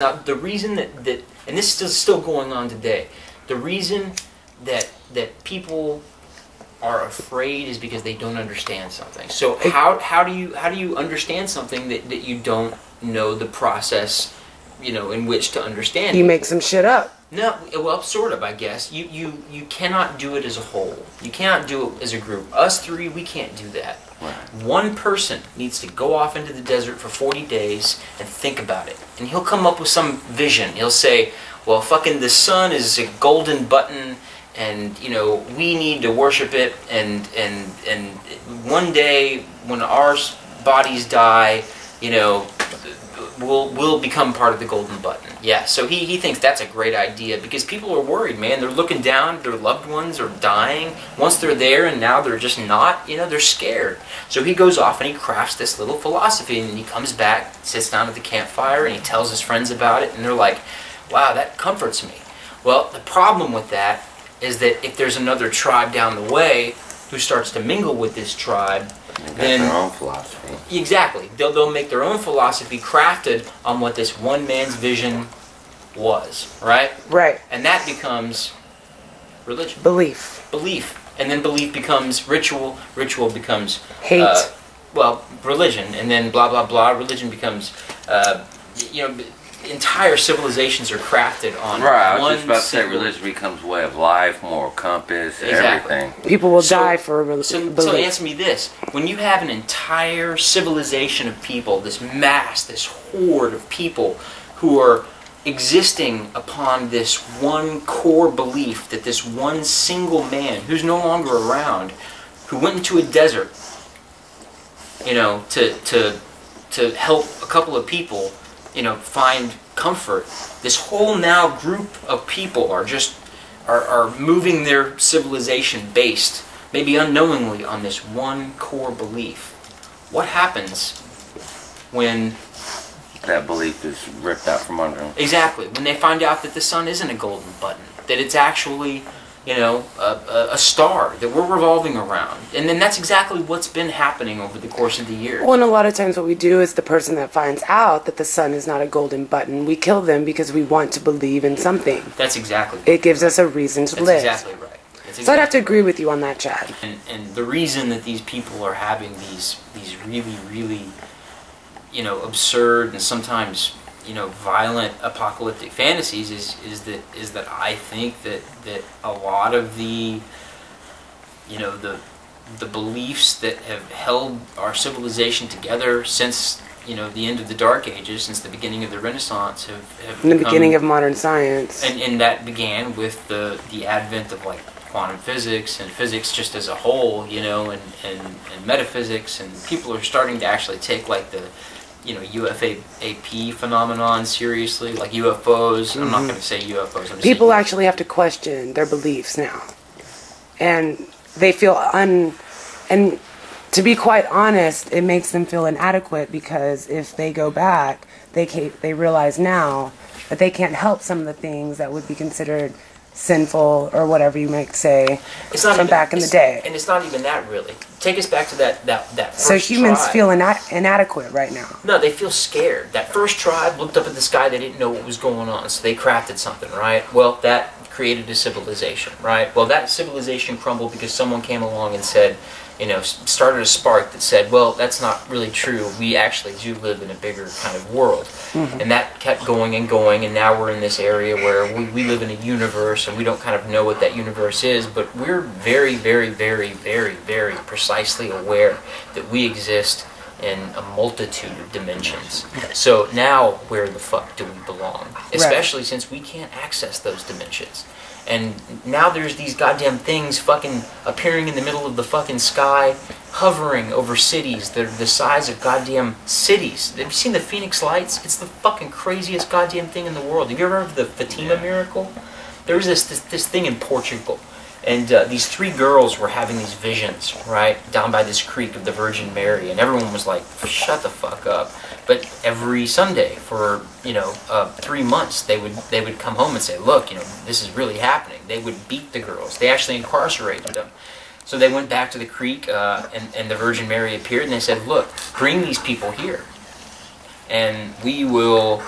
Now, the reason that and this is still going on today, the reason that people are afraid is because they don't understand something. So how do you understand something that you don't know the process, in which to understand? You make some shit up. No, well, sort of, I guess. You cannot do it as a whole. You cannot do it as a group. Us three, we can't do that. Right. One person needs to go off into the desert for 40 days and think about it. And he'll come up with some vision. He'll say, well, fucking the sun is a golden button, and, we need to worship it, and one day when our bodies die, we'll become part of the golden button. Yeah, so he thinks that's a great idea because people are worried, man. They're looking down, their loved ones are dying. Once they're there and now they're just not, they're scared. So he goes off and he crafts this little philosophy, and he comes back, sits down at the campfire, and he tells his friends about it, and they're like, wow, that comforts me. Well, the problem with that is that if there's another tribe down the way who starts to mingle with this tribe, then their own philosophy. Exactly. They'll make their own philosophy crafted on what this one man's vision was, right? Right. And that becomes religion. Belief. Belief. And then belief becomes ritual. Ritual becomes hate. Religion. And then blah, blah, blah. Religion becomes, entire civilizations are crafted on right, I was one just about to say single... religion becomes way of life, moral compass, Exactly. everything. People will die for a religion. So answer me this. When you have an entire civilization of people, this mass, this horde of people who are existing upon this one core belief that this one single man, who's no longer around, who went into a desert, to help a couple of people, find comfort. This whole now group of people are moving their civilization based, maybe unknowingly, on this one core belief. What happens when that belief is ripped out from under them? Exactly. When they find out that the sun isn't a golden button, that it's actually, a star that we're revolving around. And then that's exactly what's been happening over the course of the year. Well, and a lot of times what we do is the person that finds out that the sun is not a golden button, we kill them because we want to believe in something. That's exactly right. It gives us a reason to live. That's exactly right. So I'd have to agree with you on that, Chad. And the reason that these people are having these really, really, absurd and sometimes, violent apocalyptic fantasies is that I think that a lot of the beliefs that have held our civilization together since the end of the Dark Ages, since the beginning of the Renaissance, have in the beginning of modern science, and that began with the advent of quantum physics and physics just as a whole, and metaphysics, and people are starting to actually take the UFAP phenomenon seriously, like UFOs. I'm not going to say UFOs. People actually have to question their beliefs now, and they feel and to be quite honest, it makes them feel inadequate because if they go back, they realize now that they can't help some of the things that would be considered sinful or whatever you might say back in the day. And it's not even that, really. Take us back to that first So humans tribe. feel inadequate right now. No, they feel scared. That first tribe looked up at the sky, they didn't know what was going on, so they crafted something, right? Well, that created a civilization, right? Well, that civilization crumbled because someone came along and said, started a spark that said, well, that's not really true. We actually do live in a bigger kind of world. Mm-hmm. And that kept going, and now we're in this area where we live in a universe, and we don't kind of know what that universe is, but we're very, very, very, very, very precisely aware that we exist in a multitude of dimensions. So now, where the fuck do we belong? Especially since we can't access those dimensions. And now there's these goddamn things fucking appearing in the middle of the fucking sky, hovering over cities that are the size of goddamn cities. Have you seen the Phoenix Lights? It's the fucking craziest goddamn thing in the world. Have you ever heard of the Fatima miracle? There was this thing in Portugal. And these three girls were having these visions, right, down by this creek of the Virgin Mary, and everyone was like, shut the fuck up. But every Sunday for, 3 months, they would come home and say, look, this is really happening. They would beat the girls. They actually incarcerated them. So they went back to the creek, and the Virgin Mary appeared, and they said, look, bring these people here, and we will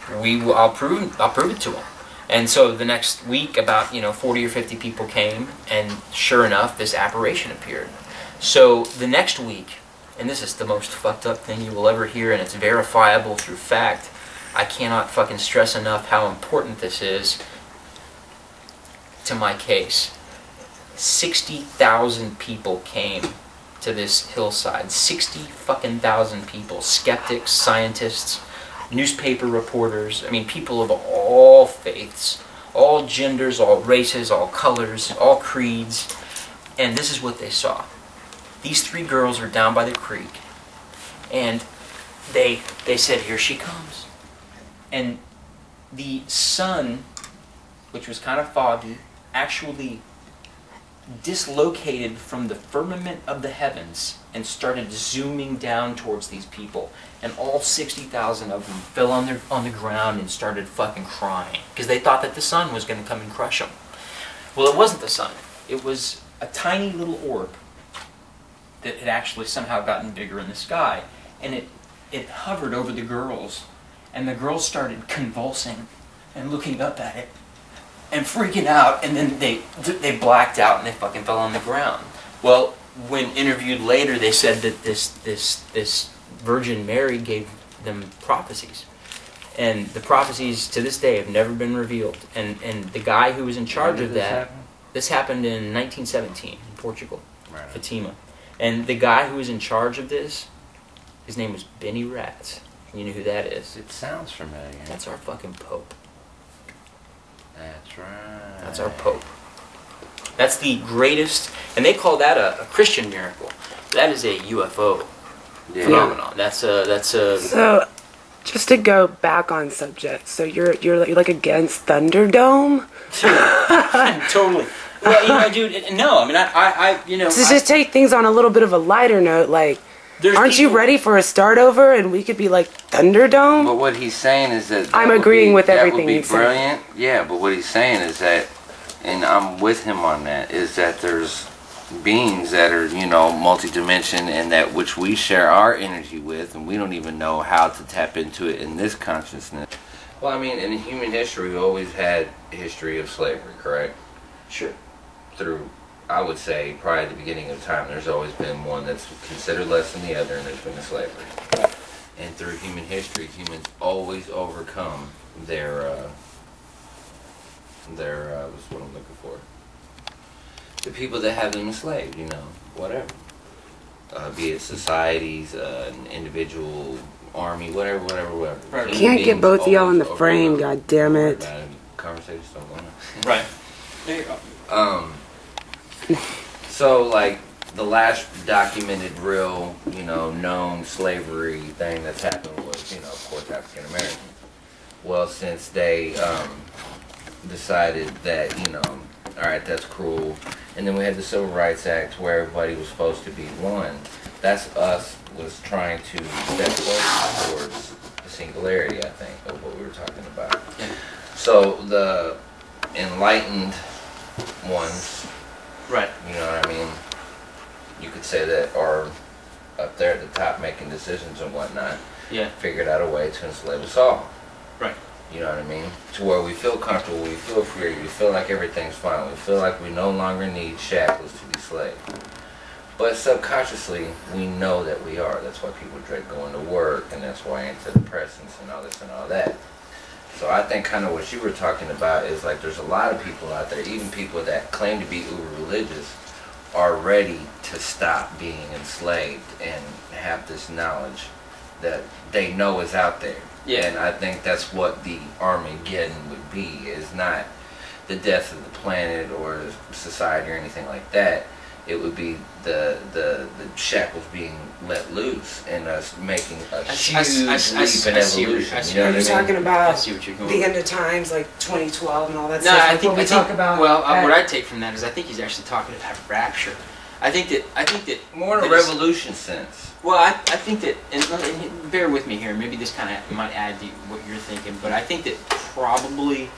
I'll prove it to them. And so the next week, about 40 or 50 people came, and sure enough, this apparition appeared. So the next week, and this is the most fucked up thing you will ever hear, and it's verifiable through fact. I cannot fucking stress enough how important this is to my case. 60,000 people came to this hillside. 60 fucking thousand people. Skeptics, scientists, newspaper reporters. I mean, people of all faiths, all genders, all races, all colors, all creeds. And this is what they saw. These three girls are down by the creek, and they said, "Here she comes." And the sun, which was kind of foggy, actually dislocated from the firmament of the heavens and started zooming down towards these people. And all 60,000 of them fell on the ground and started fucking crying because they thought that the sun was going to come and crush them. Well, it wasn't the sun. It was a tiny little orb that had actually somehow gotten bigger in the sky. And it hovered over the girls. And the girls started convulsing and looking up at it and freaking out, and then they blacked out and they fucking fell on the ground. Well, when interviewed later, they said that this Virgin Mary gave them prophecies, and the prophecies to this day have never been revealed. And the guy who was in charge of that, this happened in 1917 in Portugal, right. Fatima, and the guy who was in charge of this, his name was Benny Ratz. You know who that is? It sounds familiar. That's our fucking Pope. That's right. That's our Pope. That's the greatest, and they call that a Christian miracle. That is a UFO phenomenon. That's a. So, just to go back on subject, so you're like against Thunderdome? Totally. Well, dude, no. I mean, I To just take things on a little bit of a lighter note, like. Aren't you ready for a start over and we could be like Thunderdome? But what he's saying is that I'm agreeing with everything he's saying. Brilliant. Yeah, but what he's saying is that, and I'm with him on that, is that there's beings that are, multi-dimension and that which we share our energy with, and we don't even know how to tap into it in this consciousness. Well, I mean, in human history, we always had a history of slavery, correct? Sure. Through, I would say, probably at the beginning of time, there's always been one that's considered less than the other, and there's been the slavery. And through human history, humans always overcome their what's what I'm looking for? The people that have them enslaved, whatever. Be it societies, an individual, army, whatever. Right. Can't get both of y'all in the frame, god damn it. Conversation's still going on. Right. There you go. So, like, the last documented real, known slavery thing that's happened was, of course, African American. Well, since they decided that, alright, that's cruel, and then we had the Civil Rights Act where everybody was supposed to be one. That's us was trying to step closer towards the singularity, I think, of what we were talking about. So, the enlightened ones, right? You know what I mean? You could say that are up there at the top making decisions and whatnot. Yeah. Figured out a way to enslave us all. Right. You know what I mean? To where we feel comfortable, we feel free, we feel like everything's fine, we feel like we no longer need shackles to be slaves. But subconsciously, we know that we are. That's why people dread going to work, and that's why antidepressants and all this and all that. So I think kind of what you were talking about is like there's a lot of people out there, even people that claim to be uber religious, are ready to stop being enslaved and have this knowledge that they know is out there. Yeah. And I think that's what the Armageddon would be, is not the death of the planet or society or anything like that. It would be the shackles being let loose and us making a huge leap in evolution. You're talking about the end of times, like 2012 and all that stuff. I think what I take from that is I think he's actually talking about rapture. I think that more in a revolution sense. Well, I think that, and bear with me here. Maybe this kind of might add to what you're thinking, but I think that probably.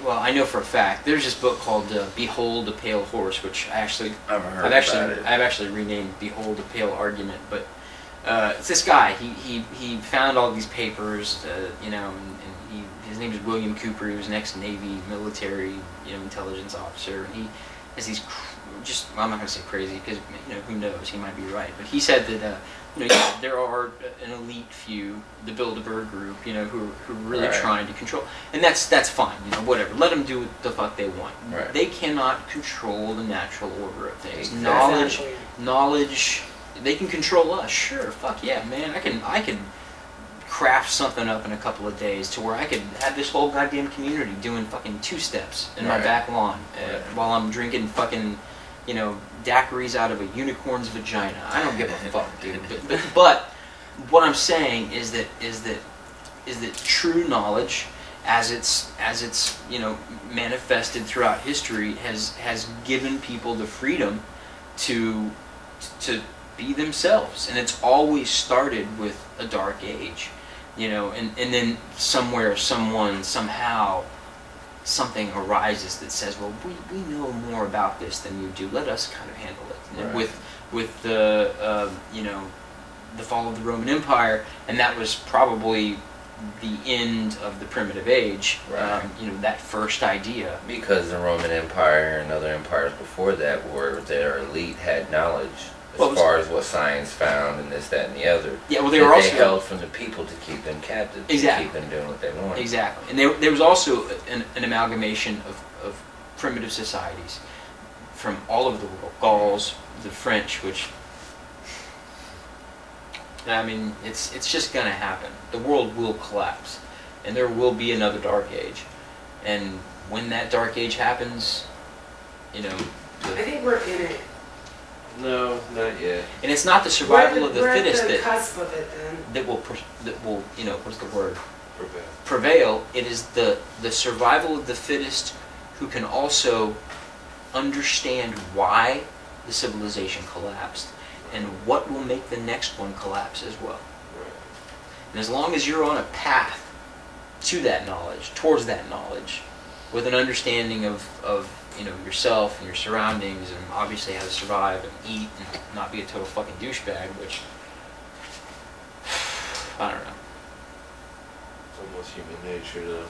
Well, I know for a fact there's this book called "Behold the Pale Horse," which I've actually renamed "Behold the Pale Argument." But it's this guy. He found all these papers, you know, and his name is William Cooper. He was an ex-Navy military, you know, intelligence officer. And he has these just, well, I'm not going to say crazy because, you know, who knows, he might be right. But he said that, you know, there are an elite few, the Bilderberg group, you know, who are really trying to control. And that's fine, you know, whatever. Let them do what the fuck they want. Right. They cannot control the natural order of things. Exactly. Knowledge, they can control us. Sure, fuck yeah, man. I can craft something up in a couple of days to where I could have this whole goddamn community doing fucking two-steps in my back lawn while I'm drinking fucking, you know, daiquiris out of a unicorn's vagina. I don't give a fuck, dude. But what I'm saying is that true knowledge, as it's you know, manifested throughout history, has given people the freedom to be themselves, and it's always started with a dark age, you know, and then somewhere, someone, somehow, something arises that says, well, we know more about this than you do. Let us kind of handle it. And with the you know, the fall of the Roman Empire, and that was probably the end of the primitive age. You know, that first idea. Because the Roman Empire and other empires before that, where their elite had knowledge as far as what science found and this, that, and the other. Yeah, well, they held from the people to keep them captive, to keep them doing what they wanted. Exactly, and there was also an amalgamation of primitive societies from all over the world. Gauls, the French, which, I mean, it's just gonna happen. The world will collapse, and there will be another dark age. And when that dark age happens, you know, I think we're in it. No, not yet. And it's not the survival of the fittest at the cusp of it, then. that will you know, what's the word? Prevail. It is the survival of the fittest who can also understand why the civilization collapsed and what will make the next one collapse as well. And as long as you're on a path to that knowledge, towards that knowledge, with an understanding of you know, yourself and your surroundings, and obviously how to survive and eat and not be a total fucking douchebag, which, I don't know. It's almost human nature, though.